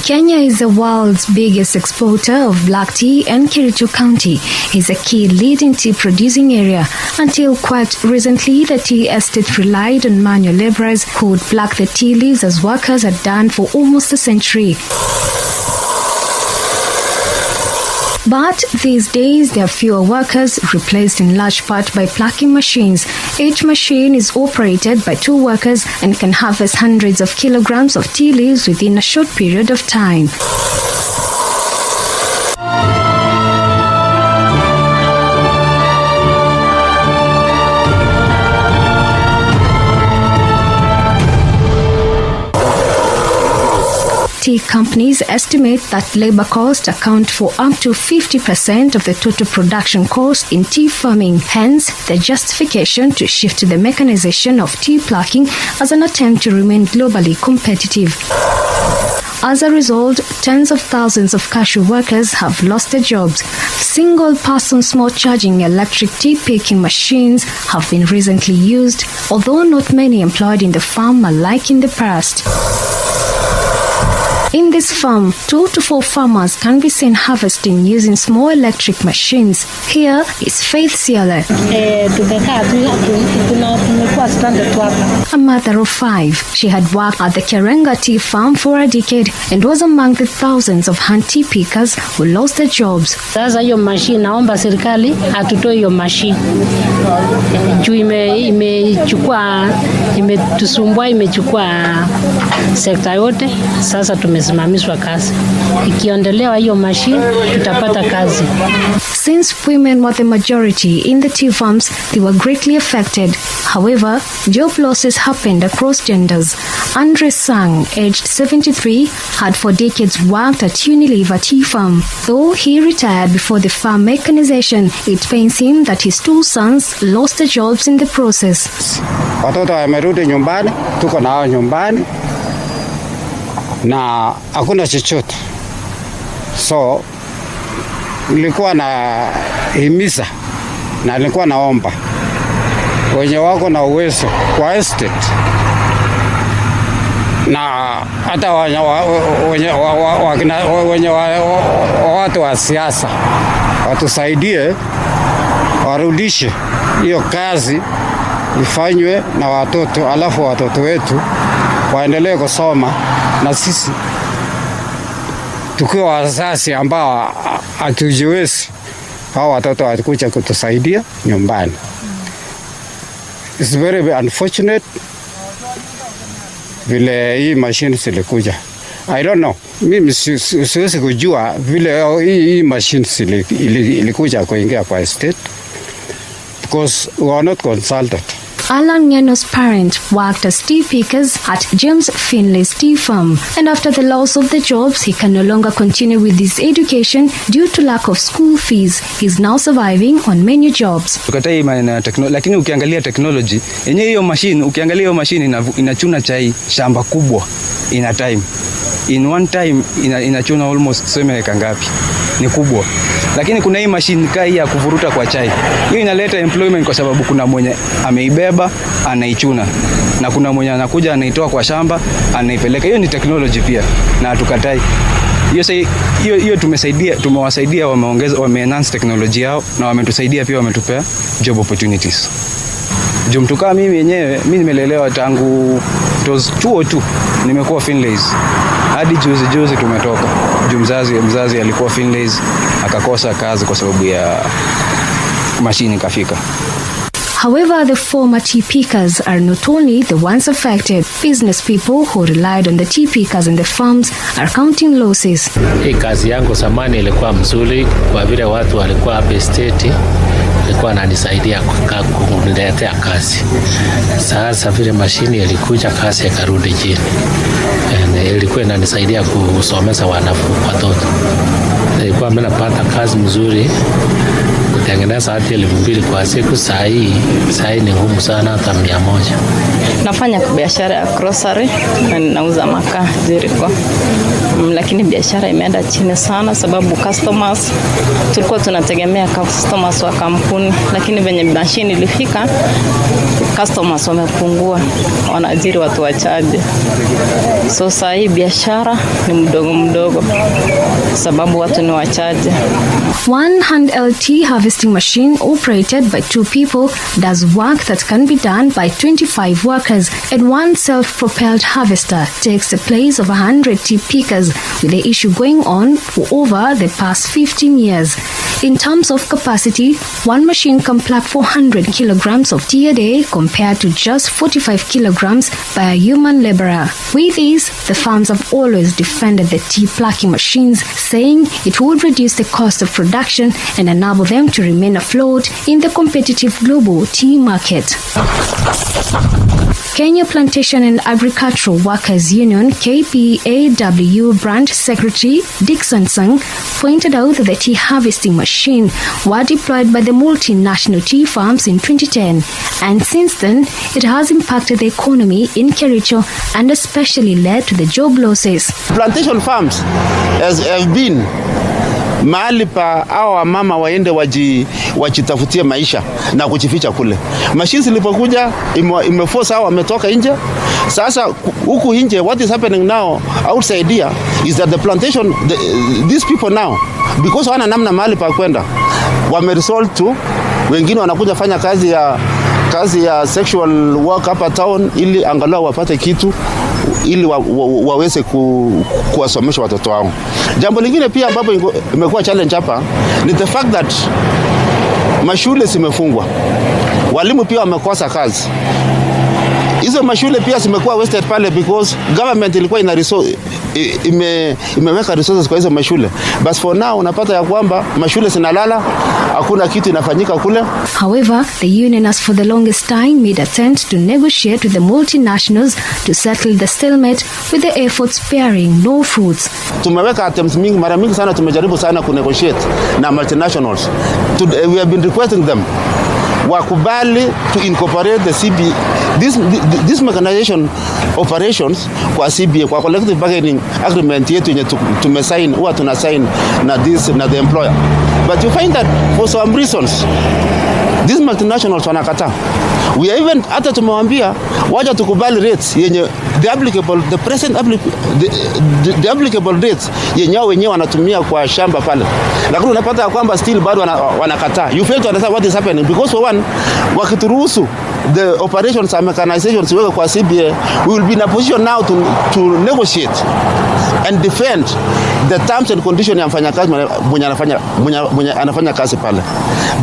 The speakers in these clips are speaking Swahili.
Kenya is the world's biggest exporter of black tea, and Kericho County is a key leading tea producing area. Until quite recently, the tea estate relied on manual laborers who would pluck the tea leaves as workers had done for almost a century. But these days, there are fewer workers, replaced in large part by plucking machines. Each machine is operated by 2 workers and can harvest hundreds of kilograms of tea leaves within a short period of time. Tea companies estimate that labor costs account for up to 50% of the total production cost in tea farming. Hence, the justification to shift to the mechanization of tea plucking as an attempt to remain globally competitive. As a result, tens of thousands of cashew workers have lost their jobs. Single-person small charging electric tea picking machines have been recently used, although not many employed in the farm are like in the past. In this farm, 2 to 4 farmers can be seen harvesting using small electric machines. Here is Faith Siale, a mother of 5. She had worked at the Kerenga tea farm for a decade and was among the thousands of hand tea pickers who lost their jobs. Sasa hiyo machine naomba serikali atutoe hiyo machine. Juu imechukua sekta yote. Sasa tumesimamishwa kazi. Ikiondolewa hiyo machine tutapata kazi. Since women were the majority in the tea farms, they were greatly affected. However, job losses happened across genders. Andre Sang, aged 73, had for decades worked at Unilever Tea Farm. Though he retired before the farm mechanization, it pains him that his 2 sons lost their jobs in the process. Watoto wamerudi nyumbani, tuko nao nyumbani na hakuna chochote. So nilikuwa na himiza na nilikuwa naomba wenye wako na uwezo kwa estate na hata wenye watu wa siasa watusaidie, warudishe hiyo kazi ifanywe na watoto, alafu watoto wetu waendelee kusoma na sisi tukiwa wazazi ambao hatujiwezi, hao watoto watakuja kutusaidia nyumbani. It's very unfortunate vile hii machine zilikuja. I don't know. Mimi siwezi kujua vile hii machine ilikuja kuingia kwa estate because we are not consulted. Alan Nyano's parent worked as tea pickers at James Finlay's tea farm, and after the loss of the jobs, he can no longer continue with his education due to lack of school fees. He's now surviving on many jobs. Tukatai maana technology, lakini ukiangalia technology yenyewe hiyo machine, ukiangalia hiyo machine inachuna chai shamba kubwa in a time. In one time inachuna almost sema eka ngapi. Ni kubwa. Lakini kuna hii machine kai ya kuvuruta kwa chai. Hiyo inaleta employment kwa sababu kuna mwenye ameibeba anaichuna na kuna mwenye anakuja anaitoa kwa shamba anaipeleka. Hiyo ni technology pia na tukatai. Hiyo tumewasaidia, wame-enhance technology yao na wametusaidia pia, wametupea job opportunities. Jumtukaa mimi yenyewe, mimi nimelelewa tangu chuo tu, nimekuwa Finlays. Hadi juzi tumetoka. Mzazi alikuwa Finlays, akakosa kazi kwa sababu ya machine kafika. However, the former tea pickers are not only the ones affected. Business people who relied on the tea pickers in the farms are counting losses. Hii kazi yangu zamani ilikuwa mzuri kwa vile watu walikuwa hapa estate, ilikuwa inanisaidia kuniletea kazi. Sasa vile mashini ilikuja, kazi ikarudi chini. Ilikuwa inanisaidia kusomesha watoto. Ilikuwa mimi napata kazi mzuri. Kutengeneza hadi 2,000 kwa siku, saa hii ni ngumu sana, hata 100. Nafanya biashara ya grocery na ninauza makaa Jericho. lakini biashara imeenda chini sana sababu customers tulikuwa tunategemea customers wa kampuni, lakini venye mashine ilifika customers wamepungua, wanaajiri watu wachache. So sasa hii biashara ni mdogo sababu watu ni wachache. One hand LT harvesting machine operated by 2 people does work that can be done by 25 workers, and one self-propelled harvester takes the place of 100 tea pickers, with the issue going on for over the past 15 years. In terms of capacity, one machine can pluck 400 kilograms of tea a day compared to just 45 kilograms by a human laborer. With this, the farms have always defended the tea plucking machines, saying it would reduce the cost of production and enable them to remain afloat in the competitive global tea market. Kenya Plantation and Agricultural Workers Union KPAW Branch Secretary Dixon Sang pointed out that the tea harvesting machine were deployed by the multinational tea farms in 2010, and since then it has impacted the economy in Kericho and especially led to the job losses. Plantation farms have been mahali pa hawa mama waende wajitafutie maisha na kujificha kule. Machines ilipokuja imeforce hawa wametoka nje. Sasa huku nje, what is happening now outside here is that the plantation, these people now, because wana namna mahali pa kwenda, wameresort to, wengine wanakuja fanya kazi ya sexual work hapa town ili angalau wapate kitu ili waweze kuwasomesha watoto wao. Jambo lingine pia ambapo imekuwa challenge hapa ni the fact that mashule zimefungwa. Walimu pia wamekosa kazi. Hizo mashule pia zimekuwa wasted pale because government ilikuwa imeweka resources kwa hizo mashule. But for now unapata ya kwamba mashule zinalala, hakuna kitu inafanyika kule. However, the union has for the longest time made attempts to negotiate with the multinationals to settle the stalemate, with the efforts bearing no fruits. Tumeweka attempts mingi, mara mingi sana tumejaribu sana kunegotiate na multinationals. We have been requesting them wakubali to incorporate the CBA, this mechanization operations kwa CBA, kwa collective bargaining agreement yetu yenye tumesign, huwa tunasign na the employer. But you find that for some reasons these multinationals wanakataa. We are even hata tumewambia waje tukubali rates yenye the applicable rates yenye wenyewe wanatumia kwa shamba pale, lakini unapata kwamba still bado wanakataa. You fail to understand what is happening because for one, wakituruhusu the operations and mechanizations weke kwa CBA, we will be in a position now to negotiate and defend the terms and conditions ya mfanyakazi mwenye anafanya kazi pale,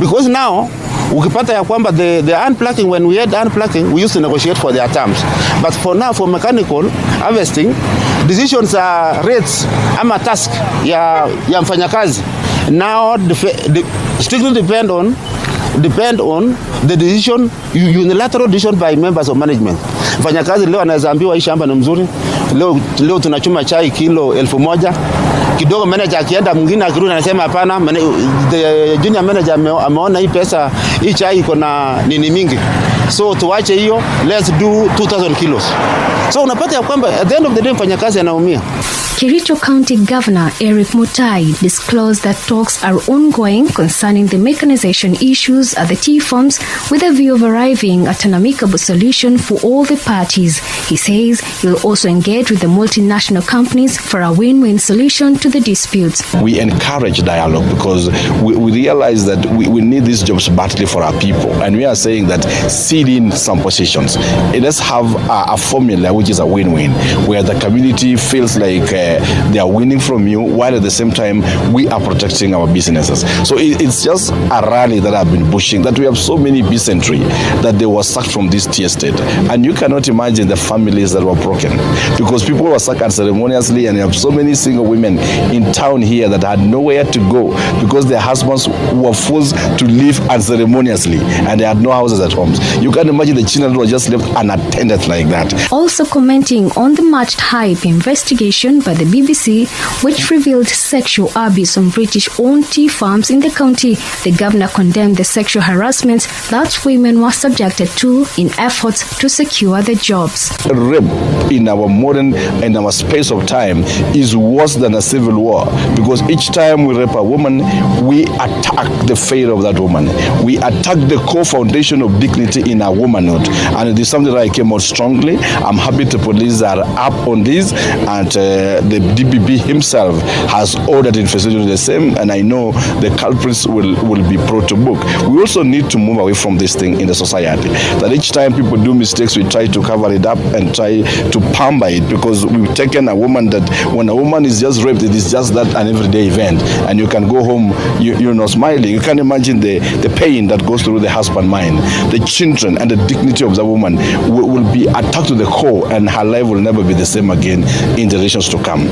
because now ukipata ya kwamba the unplucking, when we had unplucking, we used to negotiate for their terms, but for now for mechanical harvesting decisions are rates ama task ya mfanyakazi now strictly depend on the decision, unilateral decision by members of management. Mfanyakazi leo anaweza ambiwa hii shamba ni mzuri, leo tunachuma chai kilo 1000, kidogo manager akienda mwingine akirudi anasema hapana, the junior manager ameona hii pesa, hii chai iko na nini mingi, so tuache hiyo, let's do 2000 kilos. So unapata ya kwamba at the end of the day mfanyakazi anaumia. Kericho County Governor Eric Mutai disclosed that talks are ongoing concerning the mechanization issues at the tea farms, with a view of arriving at an amicable solution for all the parties. He says he will also engage with the multinational companies for a win-win solution to the disputes. We encourage dialogue because we realize that we need these jobs badly for our people, and we are saying that seed in some positions. Let's have a formula which is a win-win, where the community feels like they are winning from you, while at the same time we are protecting our businesses. So it's just a rally that I've been pushing, that we have so many peasantry that they were sacked from this tea estate, and you cannot imagine the families that were broken because people were sacked unceremoniously, and you have so many single women in town here that had nowhere to go because their husbands were forced to leave unceremoniously and they had no houses at home. You can imagine the children were just left unattended like that. Also commenting on the much hype investigation by the BBC, which revealed sexual abuse on British-owned tea farms in the county. The governor condemned the sexual harassment that women were subjected to in efforts to secure the jobs. Rape in our modern and our space of time is worse than a civil war, because each time we rape a woman, we attack the faith of that woman. We attack the core foundation of dignity in our womanhood, and it is something that I came out strongly. I'm happy the police are up on this, and the DPP himself has ordered investigation to the same, and I know the culprits will be brought to book. We also need to move away from this thing in the society, that each time people do mistakes, we try to cover it up and try to pamper it, because we've taken a woman that when a woman is just raped, it is just that an everyday event, and you can go home, you're not smiling. You can imagine the pain that goes through the husband's mind. The children and the dignity of the woman will be attacked to the core, and her life will never be the same again in generations to come.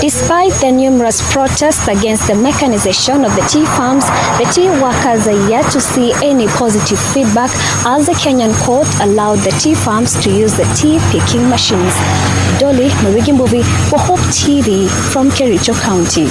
Despite the numerous protests against the mechanization of the tea farms, the tea workers are yet to see any positive feedback as the Kenyan court allowed the tea farms to use the tea picking machines. Dolly Mwigimbuvi for Hope TV from Kericho County.